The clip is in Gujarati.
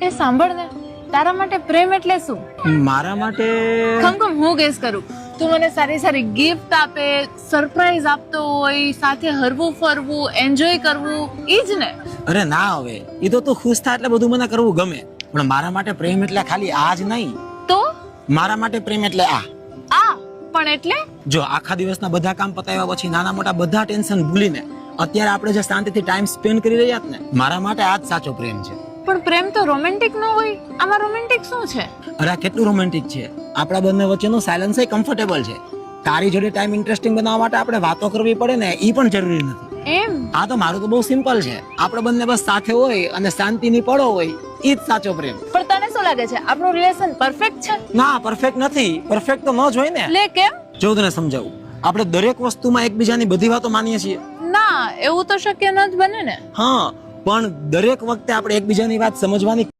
એ સાંભળ ને, તારા માટે પ્રેમ એટલે શું? મારા માટે ખમખમ હું ગેસ કરું. તું મને સારી સારી ગિફ્ટ આપે, સરપ્રાઈઝ આપતો હોય, સાથે હરવું ફરવું, એન્જોય કરવું, ઈ જ ને? અરે ના, હવે એ તો તું ખુશ થાય એટલે બધું મને કરવું ગમે, પણ મારા માટે પ્રેમ એટલે ખાલી આ જ નહીં. તો મારા માટે પ્રેમ એટલે આ. આ પણ એટલે? જો આખા દિવસના બધા કામ પતાવ્યા પછી નાના મોટા બધા ટેન્શન ભૂલીને અત્યારે આપણે જે શાંતિથી ટાઈમ સ્પેન્ડ કરી રહ્યા ને, મારા માટે આ જ સાચો પ્રેમ છે. પણ પ્રેમ તો રોમેન્ટિક ન હોય. આમાં રોમેન્ટિક શું છે? અરે આ કેટલું રોમેન્ટિક છે. આપણા બંને વચ્ચેનું સાયલન્સ એ કમ્ફર્ટેબલ છે. તારી જોડે ટાઈમ ઇન્ટરેસ્ટિંગ બનાવવા માટે આપણે વાતો કરવી પડે ને, ઈ પણ જરૂરી નથી. એમ? આ તો મારું તો બહુ સિમ્પલ છે. આપણે બંને બસ સાથે હોય અને શાંતિની પળો હોય, ઈ જ સાચો પ્રેમ. પણ તને શું લાગે છે આપણું રિલેશન પરફેક્ટ છે? ના, પરફેક્ટ નથી. પરફેક્ટ તો ન જ હોય ને. લે કેમ? જો તને સમજાવું, આપણે દરેક વસ્તુમાં એકબીજાની બધી વાતો માનીએ છીએ. ના, એવું તો શક્ય ન જ બને ને. હા, પણ દરેક વખતે આપણે એકબીજાની વાત સમજવાની